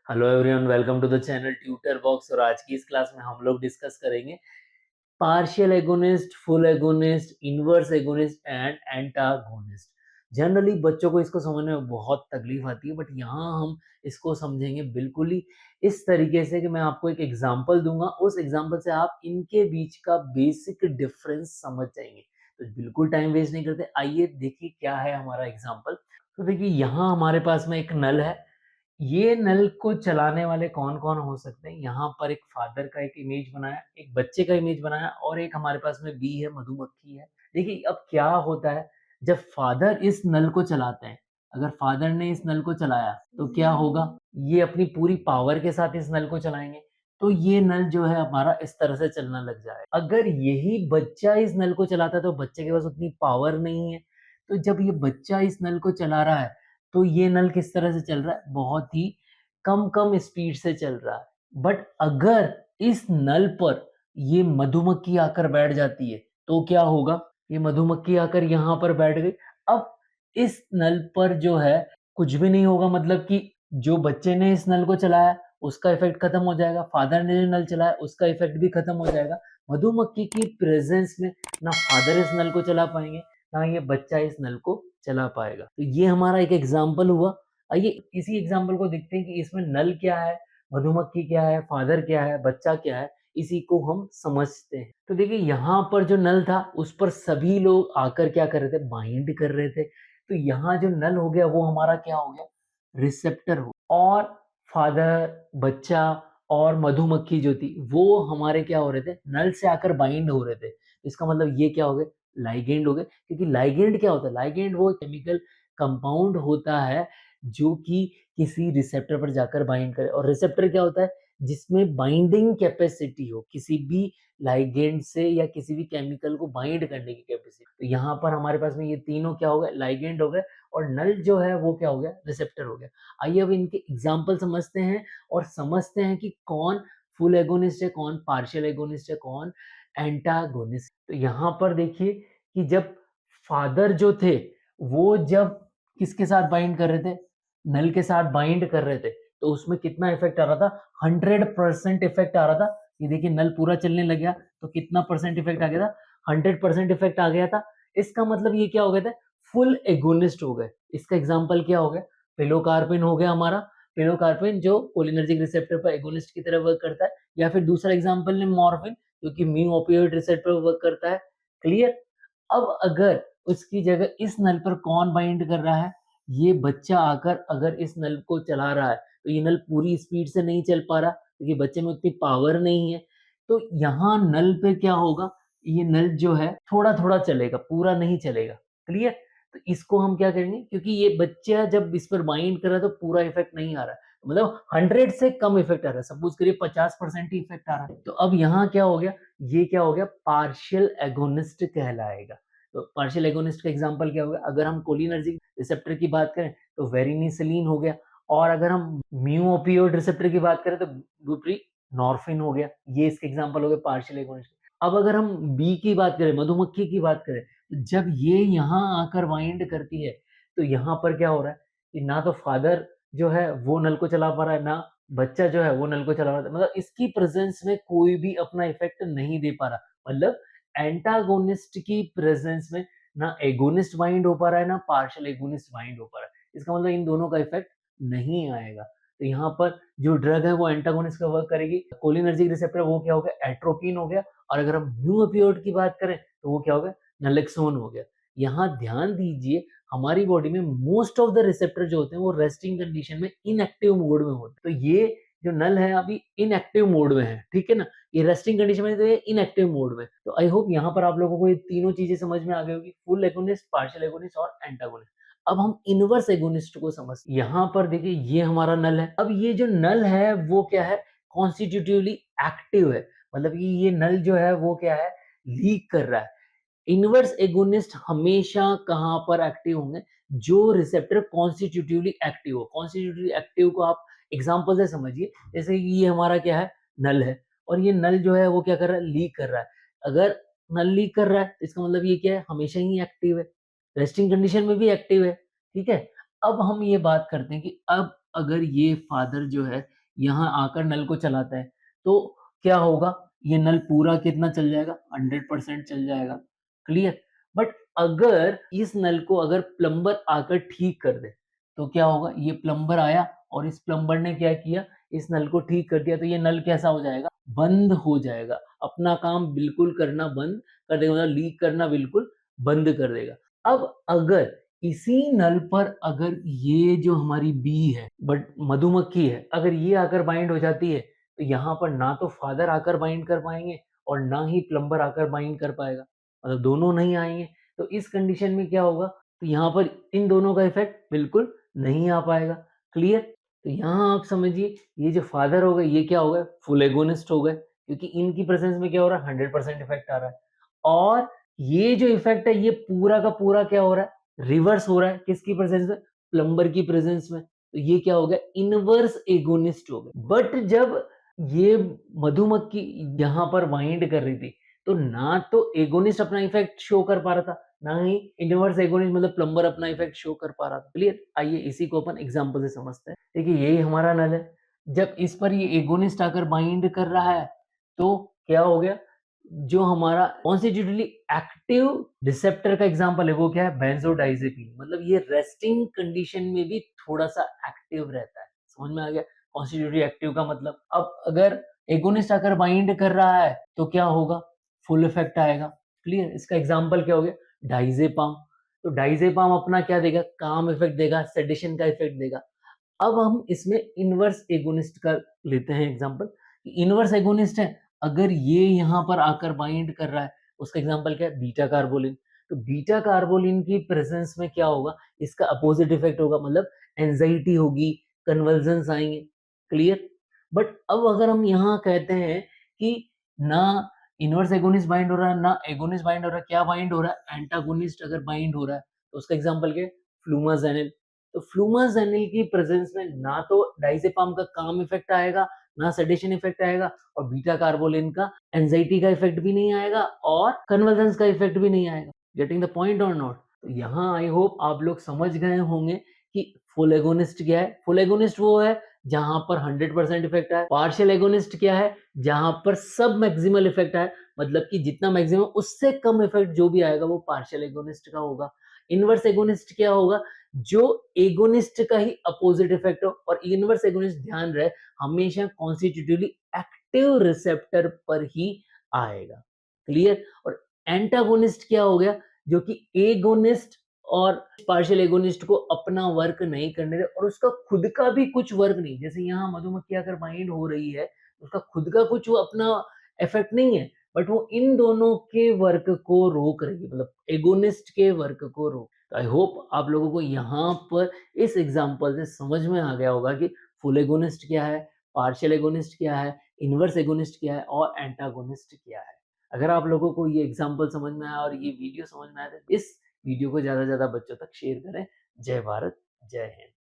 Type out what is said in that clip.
Hello everyone, welcome to the channel tutor box. और आज की इस क्लास में हम लोग डिस्कस करेंगे partial agonist, full agonist, inverse agonist and antagonist. Generally बच्चों को इसको समझने में बहुत तकलीफ आती है, बट यहाँ हम इसको समझेंगे बिल्कुल ही इस तरीके से कि मैं आपको एक एग्जांपल दूंगा, उस एग्जांपल से आप इनके बीच का बेसिक डिफरेंस समझ जाएंगे। तो बिल्कुल टाइम वेस्ट नहीं करते, आइए देखिए क्या है हमारा एग्जाम्पल। तो देखिए यहाँ हमारे पास में एक नल है। ये नल को चलाने वाले कौन-कौन हो सकते हैं? यहाँ पर एक फादर का एक इमेज बनाया, एक बच्चे का इमेज बनाया और एक हमारे पास में बी है, मधुमक्खी है। देखिए अब क्या होता है, जब फादर इस नल को चलाते हैं, अगर फादर ने इस नल को चलाया तो क्या होगा? ये अपनी पूरी पावर के साथ इस नल को चलाएँगे, तो ये नल जो है हमारा इस तरह से चलना लग जाएगा। अगर यही बच्चा इस नल को चलाता है तो बच्चे के पास उतनी पावर नहीं है, तो जब ये बच्चा इस नल को चला रहा है तो ये नल किस तरह से चल रहा है? बहुत ही कम-कम स्पीड से चल रहा है। बट अगर इस नल पर ये मधुमक्खी आकर बैठ जाती है, तो क्या होगा? ये मधुमक्खी आकर यहाँ पर बैठ गई। अब इस नल पर जो है कुछ भी नहीं होगा, मतलब कि जो बच्चे ने इस नल को चलाया, उसका इफ़ेक्ट खत्म हो जाएगा। फादर ने जो नल चलाया, उसका इफ़ेक्ट भी खत्म हो जाएगा। मधुमक्खी की प्रेज़ेंस में ना फादर इस नल को चला पाएँगे, ना ये बच्चा इस नल को चला पाएगा। तो ये हमारा एक एग्जाम्पल हुआ। आइए इसी एग्जाम्पल को देखते हैं कि इसमें नल क्या है, मधुमक्खी क्या है, फादर क्या है, बच्चा क्या है, इसी को हम समझते हैं। तो देखिए यहाँ पर जो नल था उस पर सभी लोग आकर क्या कर रहे थे, बाइंड कर रहे थे। तो यहाँ जो नल हो गया वो हमारा क्या हो गया, रिसेप्टर हो। और फादर, बच्चा और मधुमक्खी जो थी वो हमारे क्या हो रहे थे, नल से आकर बाइंड हो रहे थे। इसका मतलब ये क्या हो गए, लाइगेंड हो गए। क्योंकि लाइगेंड क्या होता है, लाइगेंड वो केमिकल कंपाउंड होता है जो कि किसी रिसेप्टर पर जाकर बाइंड करे। और रिसेप्टर क्या होता है, जिसमें बाइंडिंग कैपेसिटी हो किसी भी लाइगेंड से या किसी भी केमिकल को बाइंड करने की कैपेसिटी। तो यहाँ पर हमारे पास में ये तीनों क्या हो गए, लाइगेंड हो गए। और नल जो है वो क्या हो गया, रिसेप्टर हो गया। आइए अब इनके एग्जाम्पल समझते हैं और समझते हैं कि कौन फुल एगोनिस्ट है, कौन पार्शियल एगोनिस्ट है, कौन एंटागोनिस्ट। तो यहाँ पर देखिए कि जब फादर जो थे वो जब किसके साथ बाइंड कर रहे थे, नल के साथ बाइंड कर रहे थे, तो उसमें कितना इफेक्ट आ रहा था, 100% इफेक्ट आ रहा था। ये देखिए नल पूरा चलने लग गया तो कितना परसेंट इफेक्ट आ गया था, 100% इफेक्ट आ गया था। इसका मतलब ये क्या हो गया था, फुल एगोनिस्ट हो गए। इसका एग्जाम्पल क्या हो गया, पिलोकार्पिन हो गया हमारा। पिलोकार्पिन जो कोलिनर्जिक रिसेप्टर पर एगोनिस्ट की तरह वर्क करता है। या फिर दूसरा एग्जाम्पल ने मॉर्फिन, जो कि म्यू ओपियोइड रिसेप्टर पर वर्क करता है। क्लियर। अब अगर उसकी जगह इस नल पर कौन बाइंड कर रहा है, ये बच्चा आकर अगर इस नल को चला रहा है, तो ये नल पूरी स्पीड से नहीं चल पा रहा क्योंकि बच्चे में उतनी पावर नहीं है। तो यहाँ नल पे क्या होगा, ये नल जो है थोड़ा-थोड़ा चलेगा, पूरा नहीं चलेगा। क्लियर? तो इसको हम क्या करेंगे, क्योंकि ये बच्चा जब इस पर बाइंड कर रहा है तो पूरा इफेक्ट नहीं आ रहा है। मतलब 100 से कम इफेक्ट आ रहा है। सपोज करिए 50% ही इफेक्ट आ रहा है। तो अब यहाँ क्या हो गया, ये क्या हो गया, पार्शियल एगोनिस्ट कहलाएगा। तो पार्शियल एगोनिस्ट का एग्जांपल क्या होगा, अगर हम कोलिनर्जिक रिसेप्टर की बात करें तो वेरिनिसिलीन हो गया। और अगर हम म्यू ओपियोइड रिसेप्टर की बात करें तो बुप्रीनॉर्फिन हो गया। ये इसके एग्जांपल हो गए पार्शियल एगोनिस्ट। अब अगर हम बी की बात करें, मधुमक्खी की बात करें, तो जब ये यहाँ आकर बाइंड करती है तो यहाँ पर क्या हो रहा है कि ना तो फादर जो है वो नल को चला पा रहा है, ना बच्चा जो है वो नल को चला रहा है। मतलब इसकी प्रेजेंस में कोई भी अपना इफेक्ट नहीं दे पा रहा। मतलब एंटागोनिस्ट की प्रेजेंस में ना एगोनिस्ट बाइंड हो पा रहा है, ना पार्शियल एगोनिस्ट बाइंड हो पा रहा है। इसका मतलब इन दोनों का इफेक्ट नहीं आएगा। तो यहाँ पर जो ड्रग है वो एंटागोनिस्ट का वर्क करेगी। कोलिनर्जिक रिसेप्टर वो क्या हो गया, एट्रोपिन हो गया। और अगर हम न्यू ओपियोइड की बात करें तो वो क्या हो गया, नलेक्सोन हो गया। यहाँ ध्यान दीजिए, हमारी बॉडी में मोस्ट ऑफ द रिसेप्टर जो होते हैं वो रेस्टिंग कंडीशन में इनएक्टिव मोड में होते हैं। तो ये जो नल है अभी इनएक्टिव मोड में है, ठीक है ना। ये रेस्टिंग कंडीशन में, तो ये इनएक्टिव मोड में। तो आई होप यहाँ पर आप लोगों को ये तीनों चीजें समझ में आ गई होगी, फुल एगोनिस्ट, पार्शियल एगोनिस्ट और एंटागोनिस्ट। अब हम इनवर्स एगोनिस्ट को समझते हैं। यहाँ पर देखिए ये हमारा नल है। अब ये जो नल है वो क्या है, कॉन्स्टिट्यूटिवली एक्टिव है। मतलब कि ये नल जो है वो क्या है, लीक कर रहा है। इनवर्स एगोनिस्ट हमेशा कहाँ पर एक्टिव होंगे, जो रिसेप्टर कॉन्स्टिट्यूटिवली एक्टिव हो। कॉन्स्टिट्यूटिवली एक्टिव को आप एग्जांपल से समझिए, जैसे कि ये हमारा क्या है, नल है। और ये नल जो है वो क्या कर रहा है, लीक कर रहा है। अगर नल लीक कर रहा है तो इसका मतलब ये क्या है, हमेशा ही एक्टिव है, रेस्टिंग कंडीशन में भी एक्टिव है। ठीक है। अब हम ये बात करते हैं कि अब अगर ये फादर जो है यहाँ आकर नल को चलाता है, तो क्या होगा? ये नल पूरा कितना चल जाएगा? 100% चल जाएगा, क्लियर? बट अगर इस नल को अगर प्लम्बर आकर ठीक कर दे, तो क्या होगा? ये प्लम्बर आया और इस प्लम्बर ने क्या किया? इस नल को ठीक कर दिया, तो ये नल कैसा हो जाएगा? बंद हो जाएगा, अपना काम बिल्कुल करना बंद कर देगा, मतलब लीक करना बिल्कुल बंद कर देगा। अब अगर इसी नल पर अगर ये जो हमारी बी है, बट मधुमक्खी है, अगर ये आकर बाइंड हो जाती है, तो यहाँ पर ना तो फादर आकर बाइंड कर पाएँगे और ना ही प्लम्बर आकर बाइंड कर पाएगा, मतलब दोनों नहीं आएँगे। तो इस कंडीशन में क्या होगा? तो यहाँ पर इन दोनों का इफ़ेक्ट बिल्कुल नहीं आ पाएगा, क्लियर? तो यहाँ आप समझिए ये जो फादर हो गए, ये क्या हो गए? फुल एगोनिस्ट हो गए, क्योंकि इनकी प्रेज़ेंस में क्या हो रहा है? 100% इफ़ेक्ट आ रहा है। और ये जो इफ़ेक्ट है, ये पूरा का पूरा क्या हो रहा है? रिवर्स हो रहा है, किसकी प्रेज़ेंस में? प्लम्बर की प्रेज़ेंस में। तो ये क्या हो गया? इनवर्स एगोनिस्ट हो गए। बट जब ये मधुमक्खी यहाँ पर बाइंड कर रही थी, तो ना तो एगोनिस्ट अपना इफ़ेक्ट शो कर पा रहा था, ना ही इनवर्स एगोनिस्ट मतलब प्लम्बर अपना इफ़ेक्ट शो कर पा रहा था। क्लियर? आइए इसी को अपन एग्ज़ाम्पल से समझते हैं। देखिए यही हमारा नल है, जब इस पर ये एगोनिस्ट आकर बाइंड कर रहा है, तो क्या हो गया? जो हमारा कॉन्स्टिट्यूटिवली एक्टिव रिसेप्टर का एग्जांपल है, वो क्या है? बेंजोडाइज़ेपीन, मतलब ये रेस्टिंग कंडीशन में भी थोड़ा-सा एक्टिव रहता है। समझ में आ गया? कॉन्स्टिट्यूटिवली एक्टिव का मतलब अब अगर एगोनिस्ट आकर बाइंड कर रहा है, तो क्या होगा? फुल इफेक्ट आएगा। क्लियर? इसका एग्जांपल क्या हो गया? डाइज़ेपाम। तो डाइज़ेपाम अपना क्या देगा? काम इफेक्ट देगा, सेडेशन का इफेक्ट देगा। अब हम इसमें इनवर्स एगोनिस्ट का लेते हैं एग्जांपल। इनवर्स एगोनिस्ट है, अगर ये यहाँ पर आकर बाइंड कर रहा है, उसका एग्जांपल क्या है? बीटा कार्बोलिन। तो बीटा कार्बोलिन की प्रेजेंस में क्या होगा? इसका अपोजिट इफेक्ट होगा, मतलब एंजाइटी होगी, कन्वल्जन्स आएंगे, क्लियर? बट अब अगर हम यहाँ कहते हैं कि ना इनवर्स एगोनिस्ट बाइंड हो रहा है, ना एगोनिस्ट बाइंड हो रहा है, क्या बाइंड हो रहा है? एंटागोनिस्ट अगर बाइंड हो रहा है, तो उसका एग्जांपल क्या है? फ्लूमाजेनिल। तो फ्लूमाजेनिल की प्रेजेंस में ना तो डाइज़ेपाम का काम इफेक्ट आएगा, ना सेडेशन इफेक्ट आएगा, और बीटा कार्बोलिन का एंजाइटी का इफेक्ट भी नहीं आएगा और कन्वर्जेंस का इफेक्ट भी नहीं आएगा। गेटिंग द पॉइंट और नॉट? तो यहाँ आई होप आप लोग समझ गए होंगे कि फुल एगोनिस्ट क्या है। फुल एगोनिस्ट वो है जहां पर 100% इफेक्ट आए। पार्शियल एगोनिस्ट क्या है? जहां पर सब मैक्सिमल इफेक्ट आए, मतलब कि जितना मैक्सिमम उससे कम इफेक्ट जो भी आएगा वो पार्शियल एगोनिस्ट का होगा। इनवर्स एगोनिस्ट क्या होगा? जो एगोनिस्ट का ही अपोजिट इफेक्ट हो, और इनवर्स एगोनिस्ट ध्यान रहे हमेशा कॉन्स्टिट्यूटिवली एक्टिव रिसेप्टर पर ही आएगा, क्लियर? और एंटागोनिस्ट क्या हो गया? जो कि एगोनिस्ट और पार्शियल एगोनिस्ट को अपना वर्क नहीं करने दे, और उसका खुद का भी कुछ वर्क नहीं, जैसे यहाँ मधुमक्खी अगर बाइंड हो रही है, उसका खुद का कुछ वो अपना इफेक्ट नहीं है, बट वो इन दोनों के वर्क को रोक रही है, मतलब एगोनिस्ट के वर्क को रोक। आई होप आप लोगों को यहाँ पर इस एग्जांपल से समझ में आ गया होगा कि फुल एगोनिस्ट क्या है, पार्शियल एगोनिस्ट क्या है, इनवर्स एगोनिस्ट क्या है और एंटागोनिस्ट क्या है। अगर आप लोगों को ये एग्जांपल समझ में आया और ये वीडियो समझ में आया, तो इस वीडियो को ज़्यादा से ज़्यादा बच्चों तक शेयर करें। जय भारत, जय हिंद।